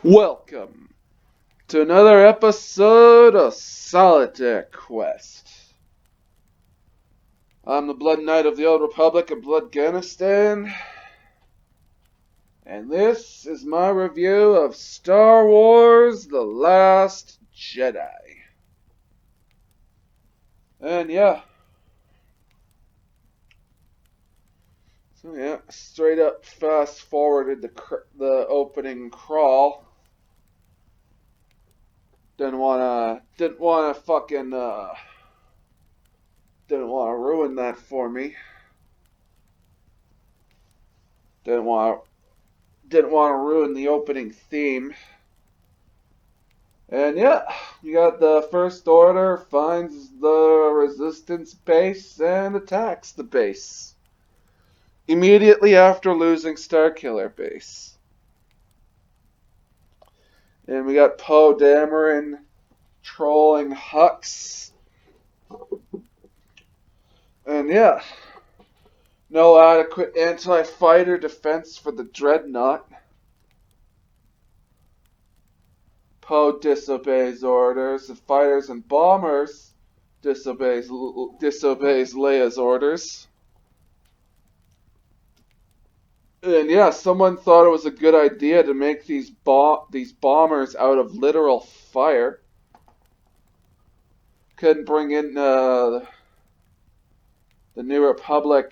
Welcome to another episode of Solitaire Quest. I'm the Blood Knight of the Old Republic of Bloodganistan, and this is my review of Star Wars The Last Jedi. And straight up fast forwarded the opening crawl. Didn't wanna ruin that for me. Didn't want didn't want to ruin the opening theme. And you got the First Order finds the Resistance base and attacks the base immediately after losing Starkiller base. And we got Poe Dameron trolling Hux. And no adequate anti-fighter defense for the Dreadnought. Poe disobeys orders. The fighters and bombers disobeys Leia's orders. And someone thought it was a good idea to make these bombers out of literal fire. Couldn't bring in the New Republic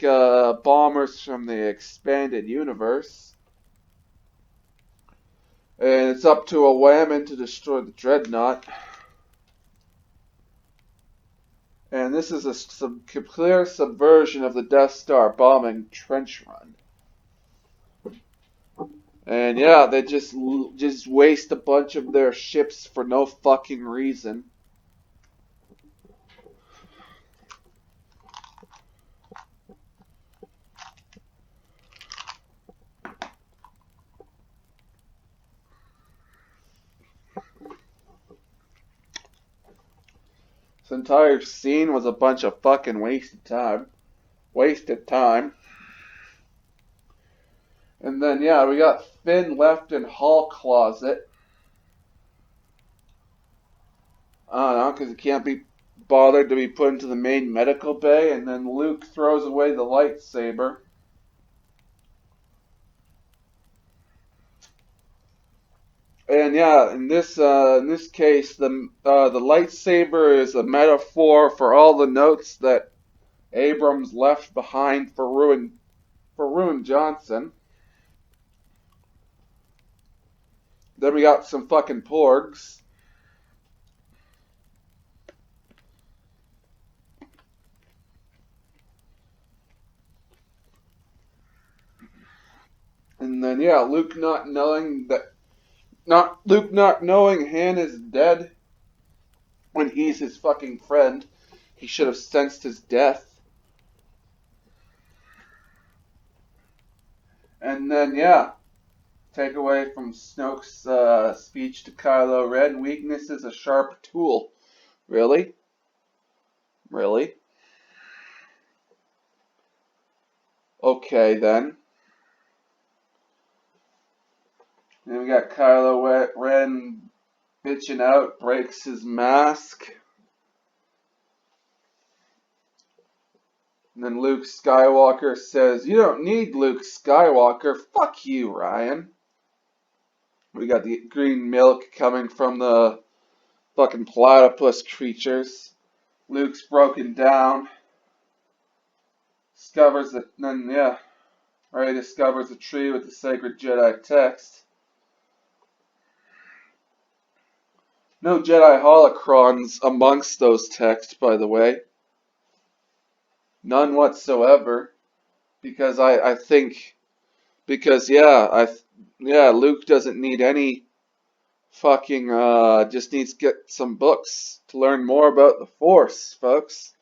bombers from the expanded universe. And it's up to a whammon to destroy the Dreadnought. And this is a clear subversion of the Death Star bombing trench run. And they just waste a bunch of their ships for no fucking reason. This entire scene was a bunch of fucking wasted time. And then we got Finn left in hall closet. I don't know, because he can't be bothered to be put into the main medical bay. And then Luke throws away the lightsaber. And in this case, the lightsaber is a metaphor for all the notes that Abrams left behind for Ruin Johnson. Then we got some fucking porgs. And then Luke not knowing Han is dead when he's his fucking friend. He should have sensed his death. And then take away from Snoke's speech to Kylo Ren. Weakness is a sharp tool. Really? Really? Okay then. Then we got Kylo Ren bitching out, breaks his mask. And then Luke Skywalker says, "You don't need Luke Skywalker. Fuck you, Ryan." We got the green milk coming from the fucking platypus creatures. Luke's broken down. Discovers a tree with the sacred Jedi text. No Jedi holocrons amongst those texts, by the way. None whatsoever. Because Luke doesn't need any fucking, just needs to get some books to learn more about the Force, folks.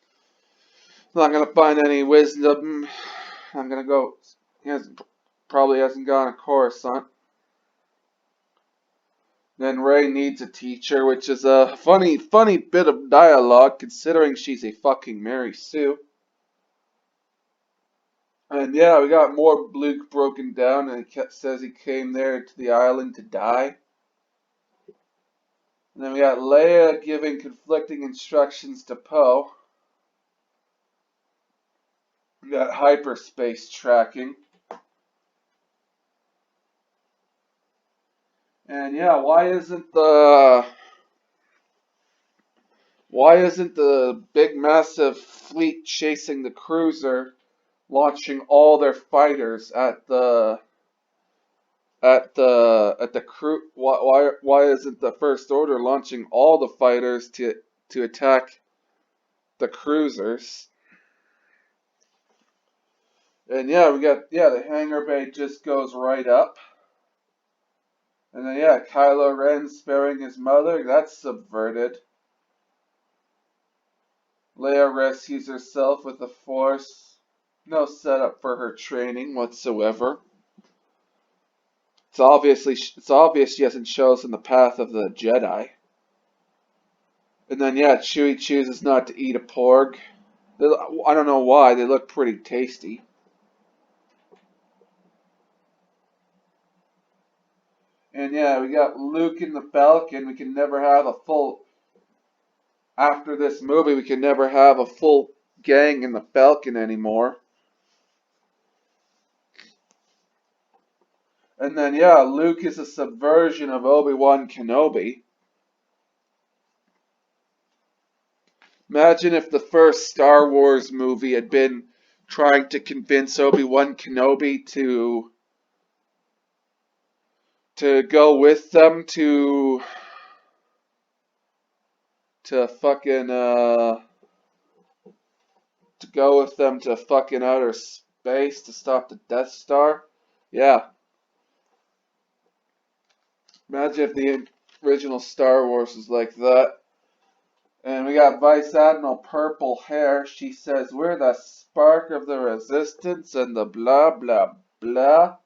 Not gonna find any wisdom. I'm gonna go, probably hasn't gone to Coruscant. Then Rey needs a teacher, which is a funny bit of dialogue considering she's a fucking Mary Sue. And we got more Luke broken down, and he says he came there to the island to die. And then we got Leia giving conflicting instructions to Poe. We got hyperspace tracking. And yeah, why isn't the big massive fleet chasing the cruiser launching all their fighters at the crew? Why isn't the First Order launching all the fighters to attack the cruisers? And yeah, we got the hangar bay just goes right up. And then yeah, Kylo Ren sparing his mother, that's subverted. Leia rescues herself with the Force. No setup for her training whatsoever. It's obvious she hasn't chosen the path of the Jedi. And then yeah, Chewie chooses not to eat a porg. I don't know why, they look pretty tasty. And yeah, we got Luke in the Falcon. We can never have a full after this movie, we can never have a full gang in the Falcon anymore. And then yeah, Luke is a subversion of Obi-Wan Kenobi. Imagine if the first Star Wars movie had been trying to convince Obi-Wan Kenobi to go with them to fucking to go with them to fucking outer space to stop the Death Star. Yeah. Imagine if the original Star Wars was like that. And we got Vice Admiral Purple Hair. She says, "We're the spark of the resistance and the blah blah blah."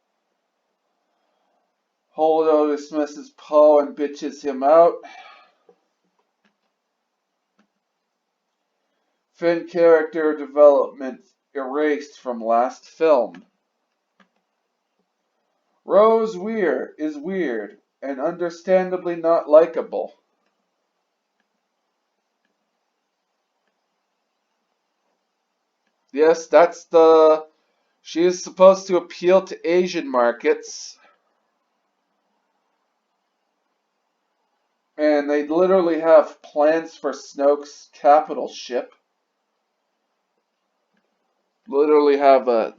Holdo dismisses Poe and bitches him out. Finn character development erased from last film. Rose Weir is weird and understandably not likable. Yes, she is supposed to appeal to Asian markets. And they literally have plans for Snoke's capital ship. Literally have they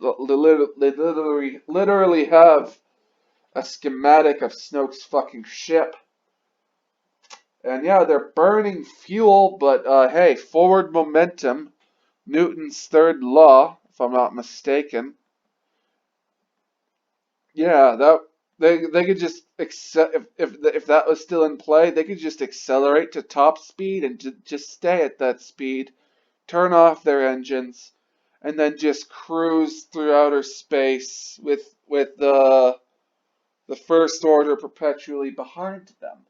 literally have a schematic of Snoke's fucking ship. And yeah, they're burning fuel, but hey, forward momentum, Newton's third law, if I'm not mistaken. Yeah, that they could just if that was still in play, they could just accelerate to top speed and just stay at that speed, turn off their engines, and then just cruise through outer space with the First Order perpetually behind them.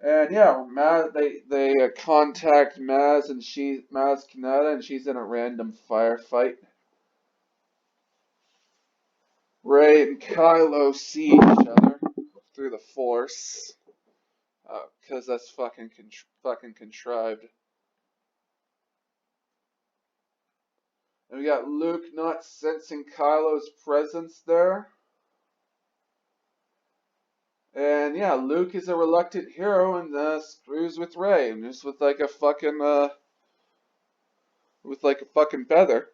And yeah, they contact Maz Kanata, and she's in a random firefight. Rey and Kylo see each other through the Force, because that's fucking contrived. And we got Luke not sensing Kylo's presence there. And yeah, Luke is a reluctant hero and screws with Rey, just with like a fucking feather.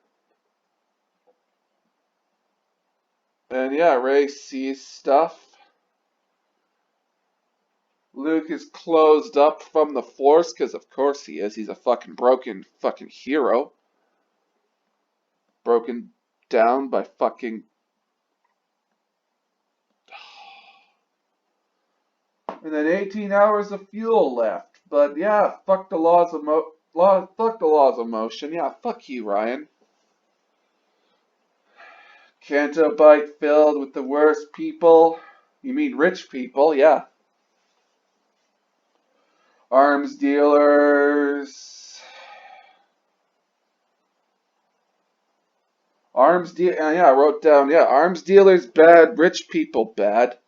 And yeah, Rey sees stuff. Luke is closed up from the Force, because of course he is. He's a fucking broken fucking hero. Broken down by fucking... And then 18 hours of fuel left. But yeah, fuck the laws of motion. Yeah, fuck you, Ryan. Canto Bite filled with the worst people. You mean rich people, yeah. Arms dealers. Yeah, I wrote down, yeah, arms dealers bad, rich people bad.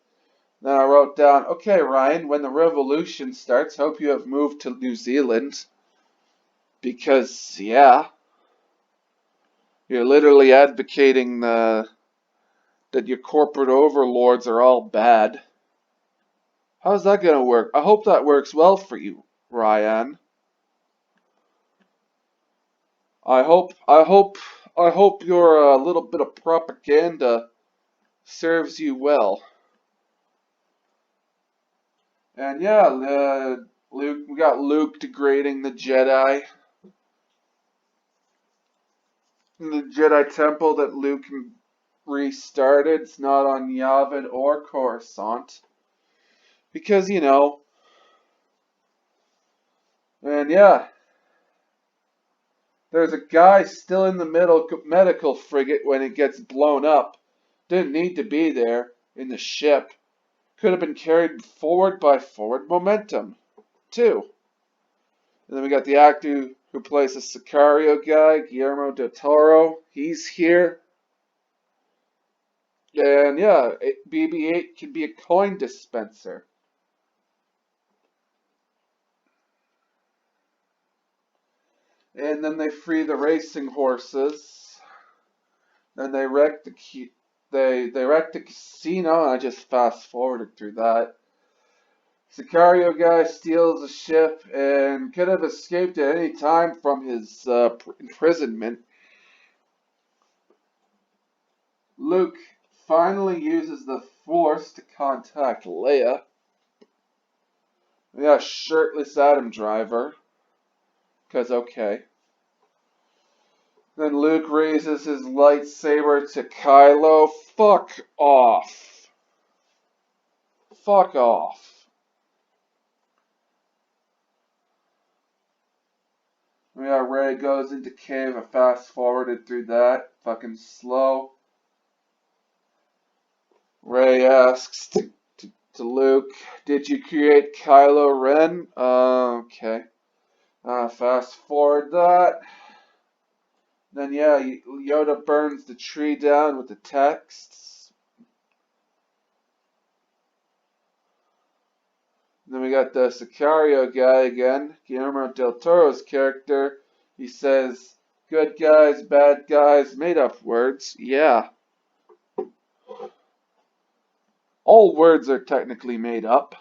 Then I wrote down, okay, Ryan, when the revolution starts, hope you have moved to New Zealand. Because, yeah, you're literally advocating that your corporate overlords are all bad. How's that gonna work? I hope that works well for you, Ryan. I hope your little bit of propaganda serves you well. And yeah, Luke, we got Luke degrading the Jedi. The Jedi Temple that Luke restarted. It's not on Yavin or Coruscant. Because, and yeah, there's a guy still in the medical frigate when it gets blown up. Didn't need to be there in the ship. Could have been carried forward by forward momentum, too. And then we got the actor who plays the Sicario guy, Guillermo del Toro. He's here. And yeah, BB-8 can be a coin dispenser. And then they free the racing horses. Then they wreck they wreck the casino, and I just fast forwarded through that. Sicario guy steals a ship and could have escaped at any time from his imprisonment. Luke finally uses the Force to contact Leia. Yeah, shirtless Adam Driver. Because, okay. Then Luke raises his lightsaber to Kylo. Fuck off. Fuck off. Yeah, Rey goes into cave. I fast forwarded through that. Fucking slow. Rey asks to Luke, did you create Kylo Ren? Okay. Fast forward that. Then yeah, Yoda burns the tree down with the texts. Then we got the Sicario guy again, Guillermo del Toro's character. He says, good guys, bad guys, made up words. Yeah. All words are technically made up.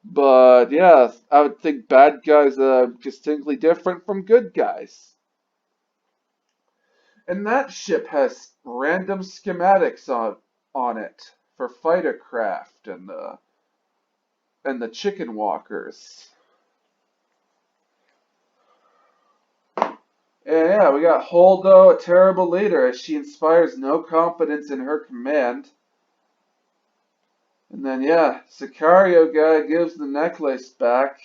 But yeah, I would think bad guys are distinctly different from good guys. And that ship has random schematics on it for fighter craft and the chicken walkers. And yeah, we got Holdo, a terrible leader, as she inspires no confidence in her command. And then yeah, Sicario guy gives the necklace back.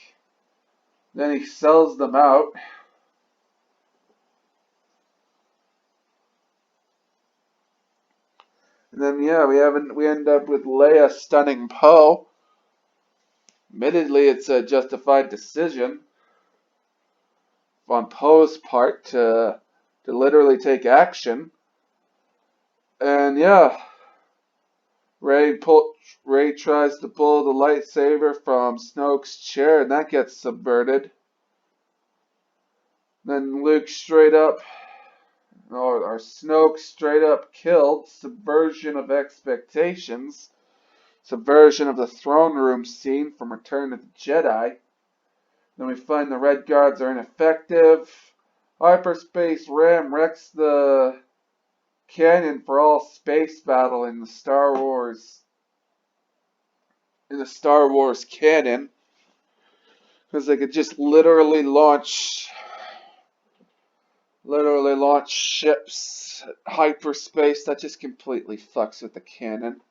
Then he sells them out. And then yeah, we end up with Leia stunning Poe. Admittedly, it's a justified decision on Poe's part to literally take action. And yeah, Rey tries to pull the lightsaber from Snoke's chair, and that gets subverted. Then Luke straight up, or Snoke straight up killed. Subversion of expectations. Subversion of the throne room scene from Return of the Jedi. Then we find the Red Guards are ineffective. Hyperspace Ram wrecks the canyon for all space battle in the Star Wars canon, because they could just literally launch ships at hyperspace. That just completely fucks with the canon.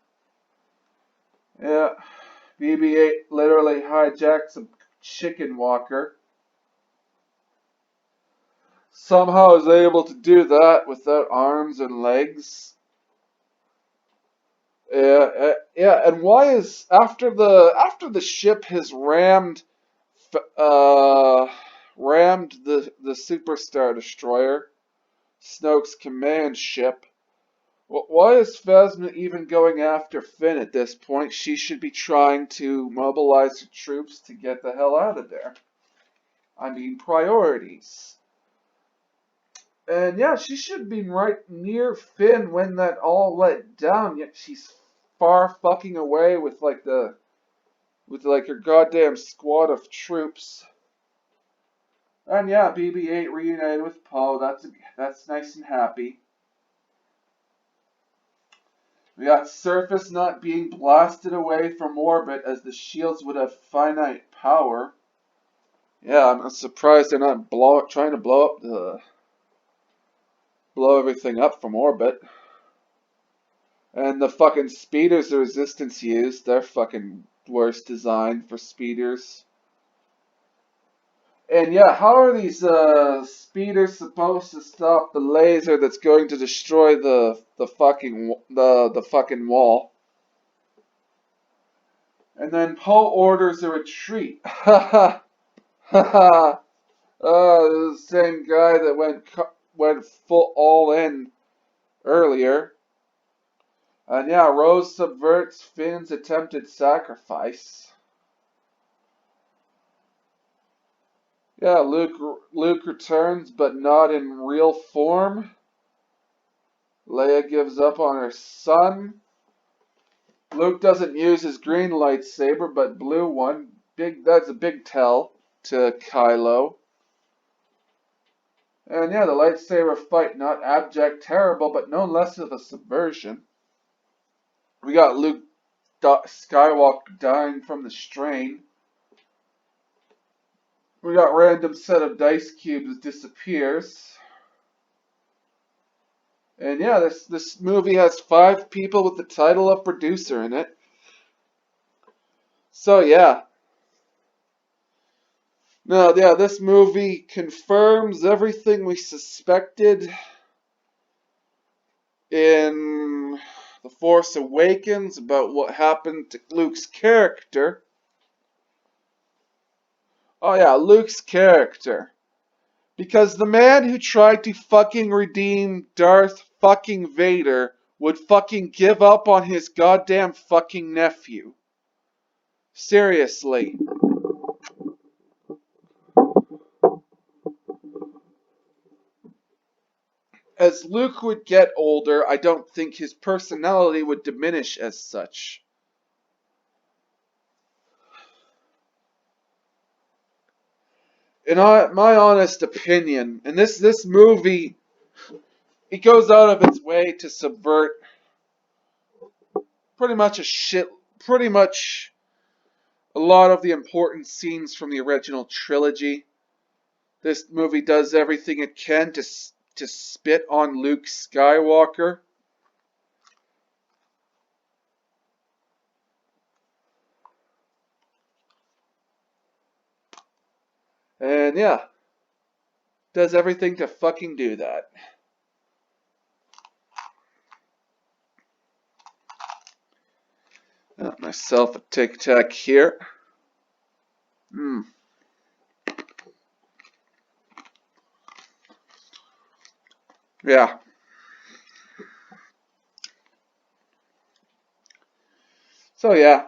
Yeah, BB-8 literally hijacks a chicken walker. Somehow is able to do that without arms and legs. Yeah, and why is after the ship has rammed the Superstar Destroyer, Snoke's command ship, Why is Phasma even going after Finn at this point? She should be trying to mobilize her troops to get the hell out of there. I mean, priorities. And yeah, she should be right near Finn when that all went down, yet she's far fucking away with like her goddamn squad of troops. And yeah, BB-8 reunited with Poe. That's nice and happy. We got Surface not being blasted away from orbit as the shields would have finite power. Yeah, I'm surprised they're not trying to blow everything up from orbit. And the fucking speeders the Resistance used, they're fucking worst design for speeders. And yeah, how are these speeders supposed to stop the laser that's going to destroy the fucking wall? And then Poe orders a retreat. Ha ha ha ha. The same guy that went full all in earlier. And yeah, Rose subverts Finn's attempted sacrifice. Yeah, Luke returns, but not in real form. Leia gives up on her son. Luke doesn't use his green lightsaber, but blue one. That's a big tell to Kylo. And yeah, the lightsaber fight, not abject, terrible, but no less of a subversion. We got Luke Skywalker dying from the strain. We got random set of dice cubes disappears. And yeah, this movie has 5 people with the title of producer in it. So yeah. No, yeah, this movie confirms everything we suspected in The Force Awakens about what happened to Luke's character. Oh yeah, Luke's character. Because the man who tried to fucking redeem Darth fucking Vader would fucking give up on his goddamn fucking nephew. Seriously. As Luke would get older, I don't think his personality would diminish as such. In my honest opinion, and this movie, it goes out of its way to subvert pretty much a lot of the important scenes from the original trilogy. This movie does everything it can to spit on Luke Skywalker. And yeah, does everything to fucking do that. Got myself a Tic Tac here. Yeah. So yeah,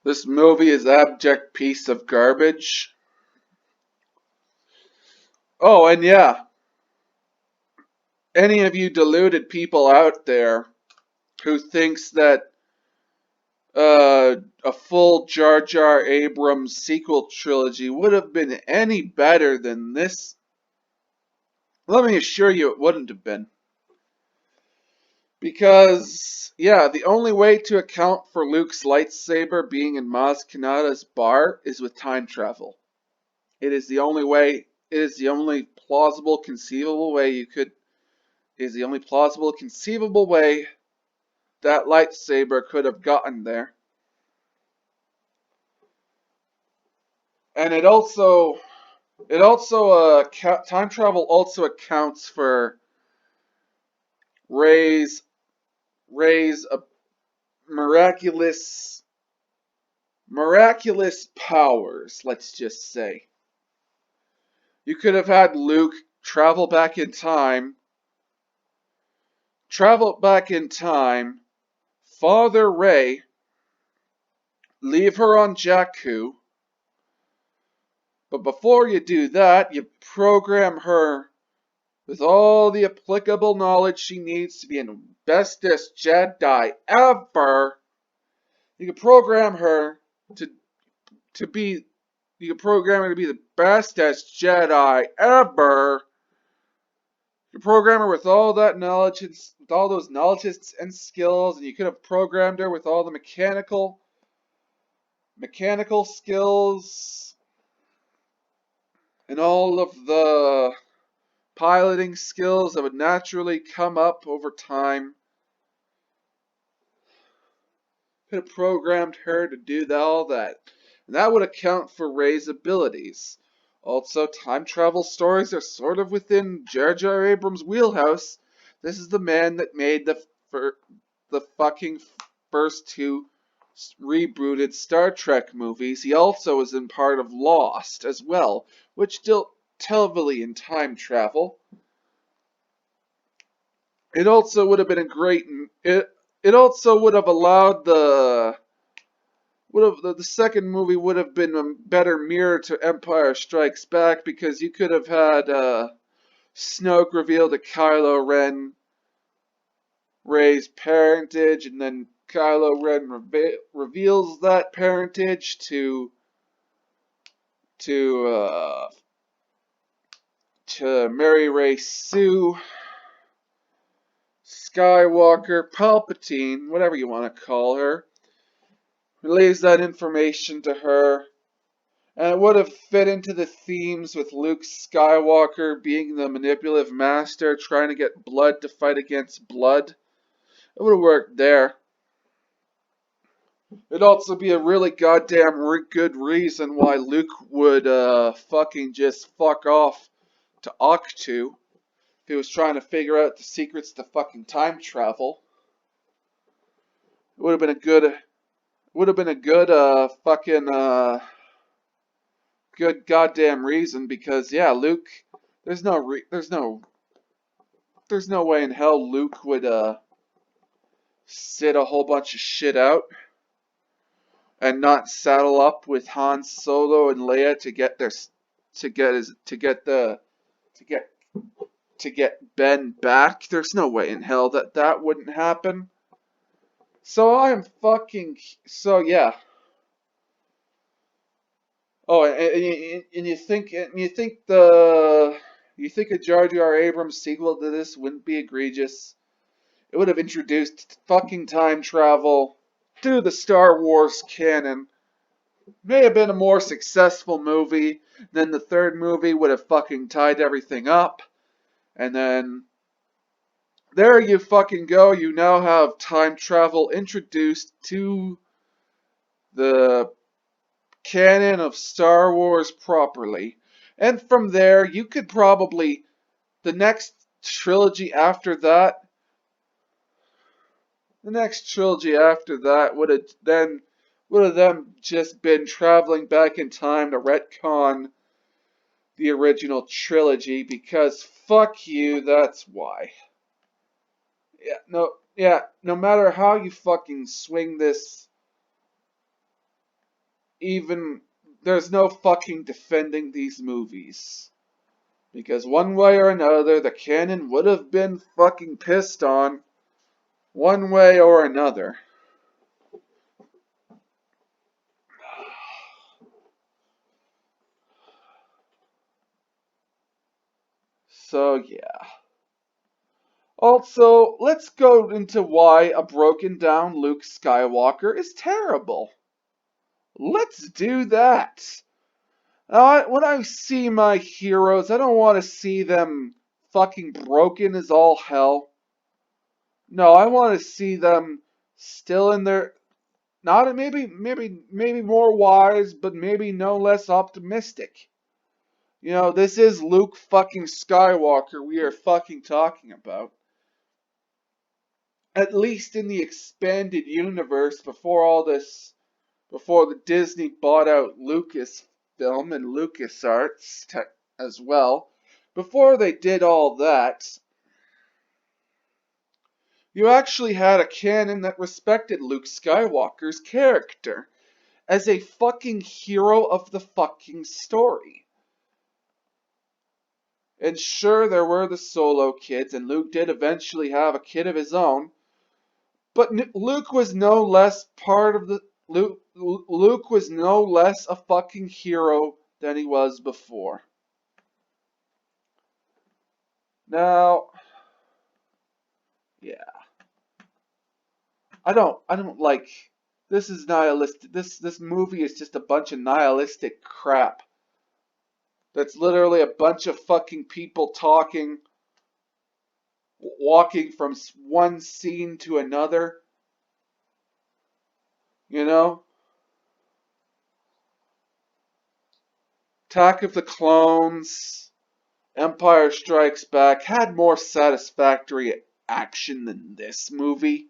this movie is an abject piece of garbage. Oh, and yeah, any of you deluded people out there who thinks that a full Jar Jar Abrams sequel trilogy would have been any better than this, let me assure you it wouldn't have been. Because, yeah, the only way to account for Luke's lightsaber being in Maz Kanata's bar is with time travel. It is the only way, it is the only plausible conceivable way that lightsaber could have gotten there. And time travel also accounts for Rey's miraculous powers, let's just say. You could have had Luke travel back in time travel back in time, father Ray, leave her on Jakku, but before you do that, you program her with all the applicable knowledge she needs to be an bestest Jedi ever. You can program her to to be you can program her to be the bestest Jedi ever. You program her with all that knowledge and with all those knowledges and skills, and you could have programmed her with all the mechanical skills and all of the piloting skills that would naturally come up over time. Could have programmed her to do all that. And that would account for Rey's abilities. Also, time travel stories are sort of within J.J. Abrams' wheelhouse. This is the man that made the fucking first two rebooted Star Trek movies. He also was in part of Lost as well, which dealt heavily in time travel. It also would have been a great. It also would have allowed the second movie would have been a better mirror to Empire Strikes Back, because you could have had Snoke reveal to Kylo Ren Rey's parentage, and then Kylo Ren reveals that parentage to uh, to Mary Ray Sue Skywalker, Palpatine, whatever you want to call her. Relays that information to her. And it would have fit into the themes with Luke Skywalker being the manipulative master, trying to get blood to fight against blood. It would have worked there. It'd also be a really goddamn good reason why Luke would fucking just fuck off to Octu if he was trying to figure out the secrets to fucking time travel. It would have been a good fucking good goddamn reason, because yeah, Luke, there's no way in hell Luke would sit a whole bunch of shit out and not saddle up with Han Solo and Leia to get their to get Ben back. There's no way in hell that wouldn't happen. So yeah. Oh, and you think a Jar Jar Abrams sequel to this wouldn't be egregious? It would have introduced fucking time travel to the Star Wars canon. May have been a more successful movie. Then the third movie would have fucking tied everything up. And then there you fucking go. You now have time travel introduced to the canon of Star Wars properly. And from there, you could probably, the next trilogy after that, would have then just been traveling back in time to retcon the original trilogy, because fuck you, that's why. No matter how you fucking swing this, even, there's no fucking defending these movies. Because one way or another, the canon would have been fucking pissed on, one way or another. So, yeah. Also, let's go into why a broken down Luke Skywalker is terrible. Let's do that. When I see my heroes, I don't want to see them fucking broken as all hell. No, I want to see them still in their, not maybe more wise, but maybe no less optimistic. You know, this is Luke fucking Skywalker we are fucking talking about. At least in the expanded universe, before the Disney bought out Lucasfilm and LucasArts as well. Before they did all that, You actually had a canon that respected Luke Skywalker's character as a fucking hero of the fucking story. And sure, there were the Solo kids, and Luke did eventually have a kid of his own, but Luke was no less part of the Luke was no less a fucking hero than he was before. Now, yeah, I don't like. This is nihilistic. This movie is just a bunch of nihilistic crap. That's literally a bunch of fucking people talking, walking from one scene to another. You know, Attack of the Clones, Empire Strikes Back had more satisfactory action than this movie.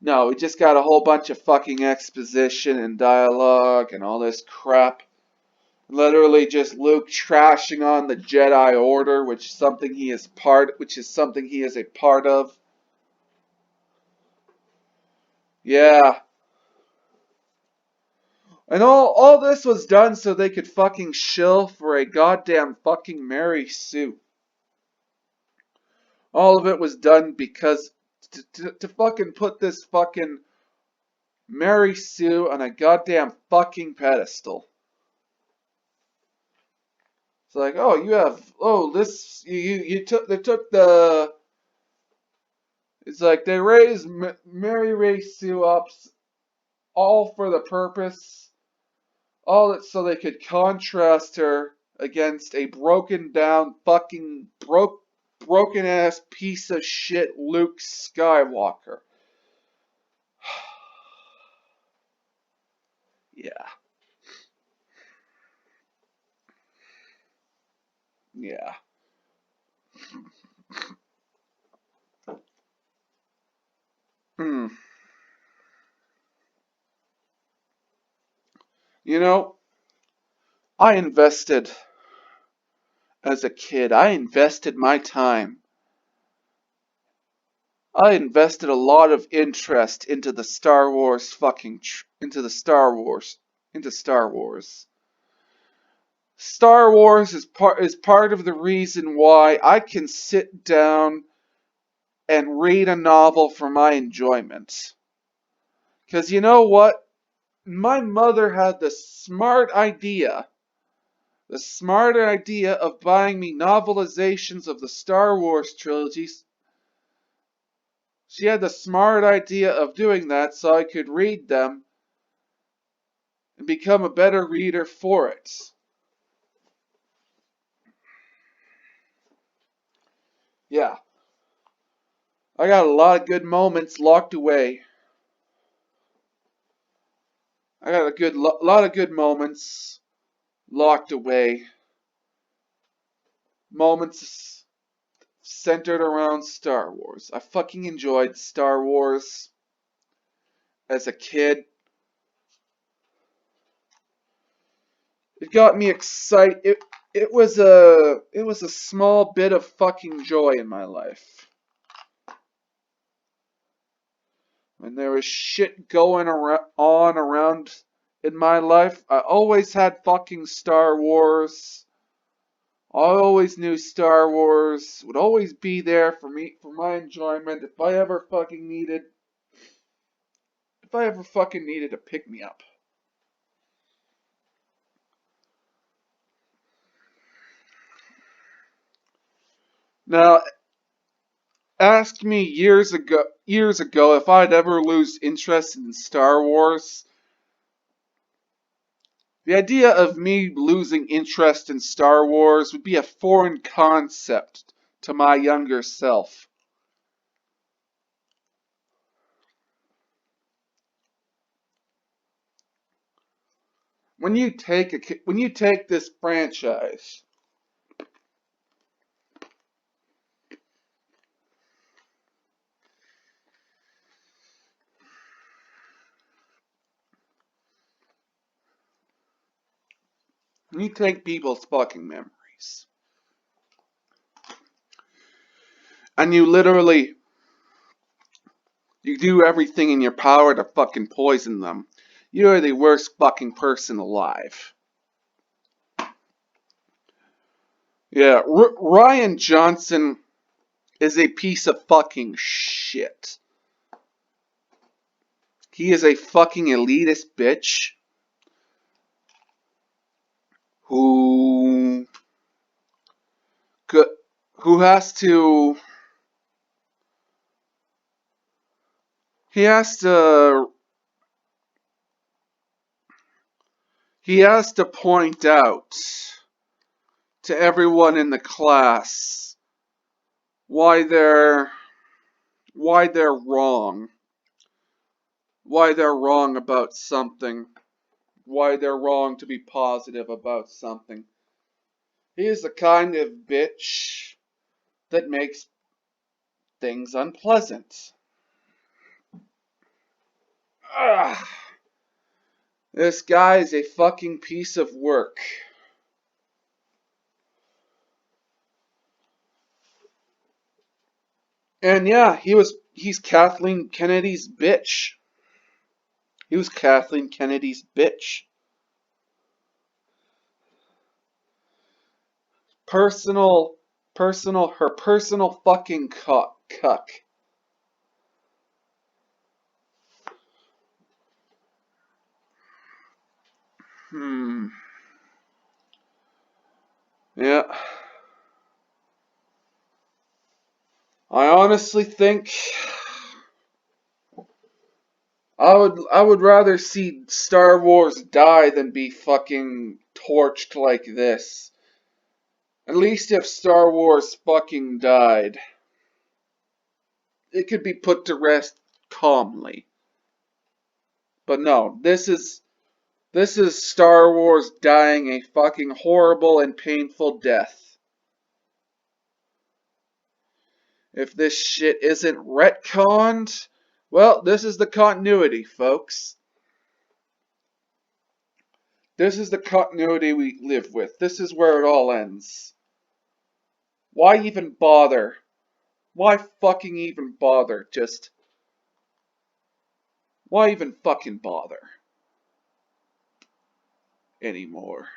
No, we just got a whole bunch of fucking exposition and dialogue and all this crap. Literally just Luke trashing on the Jedi Order, which is something he is a part of. Yeah. And all this was done so they could fucking shill for a goddamn fucking Mary Sue. All of it was done because to fucking put this fucking Mary Sue on a goddamn fucking pedestal. It's like, oh, they took the. It's like they raised Mary Ray Sue up all for the purpose, all so they could contrast her against a broken down fucking broken ass piece of shit Luke Skywalker. Yeah. Yeah. Hmm. You know, I invested as a kid. I invested my time. I invested a lot of interest into the Star Wars into Star Wars. Star Wars is part of the reason why I can sit down and read a novel for my enjoyment. Cuz you know what? My mother had the smart idea of buying me novelizations of the Star Wars trilogies. She had the smart idea of doing that so I could read them and become a better reader for it. Yeah, I got a lot of good moments locked away. I got lot of good moments locked away. Moments centered around Star Wars. I fucking enjoyed Star Wars as a kid. It got me excited. It was a small bit of fucking joy in my life. When there was shit going around in my life, I always had fucking Star Wars. I always knew Star Wars would always be there for me, for my enjoyment if I ever fucking needed to pick me up. Now, ask me years ago if I'd ever lose interest in Star Wars. The idea of me losing interest in Star Wars would be a foreign concept to my younger self. When you take this franchise, when you take people's fucking memories, and you literally You do everything in your power to fucking poison them. You are the worst fucking person alive. Yeah, Ryan Johnson is a piece of fucking shit. He is a fucking elitist bitch who who has to he has to he has to point out to everyone in the class why they're wrong. Why they're wrong about something. Why they're wrong to be positive about something. He is the kind of bitch that makes things unpleasant. Ugh. This guy is a fucking piece of work. And yeah, he's Kathleen Kennedy's bitch. He was Kathleen Kennedy's bitch. Personal, her personal fucking cuck. Yeah. I honestly think I would rather see Star Wars die than be fucking torched like this. At least if Star Wars fucking died, it could be put to rest calmly. But no, this is Star Wars dying a fucking horrible and painful death. If this shit isn't retconned, well, this is the continuity, folks. This is the continuity we live with. This is where it all ends. Why even bother? Why fucking even bother? Just why even fucking bother anymore?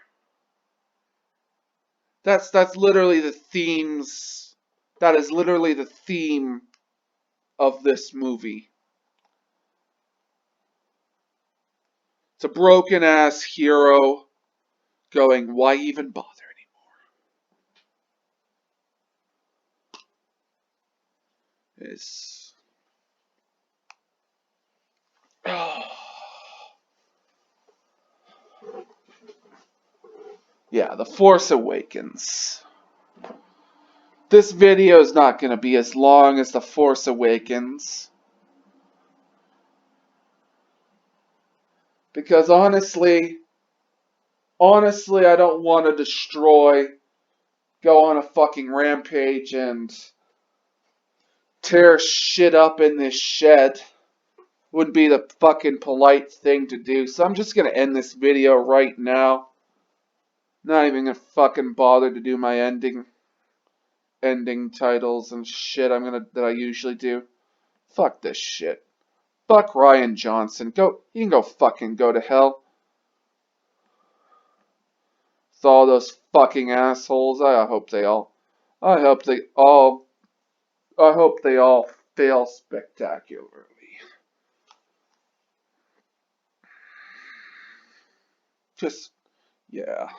That's literally the themes. That is literally the theme of this movie. It's a broken ass hero going, why even bother anymore? It's yeah, The Force Awakens. This video is not going to be as long as The Force Awakens. Because honestly, I don't want to go on a fucking rampage and tear shit up in this shed. Would be the fucking polite thing to do. So I'm just gonna end this video right now. Not even gonna fucking bother to do my ending titles and shit that I usually do. Fuck this shit. Fuck Ryan Johnson. You can go fucking go to hell. With all those fucking assholes. I hope they all fail spectacularly. Just, yeah.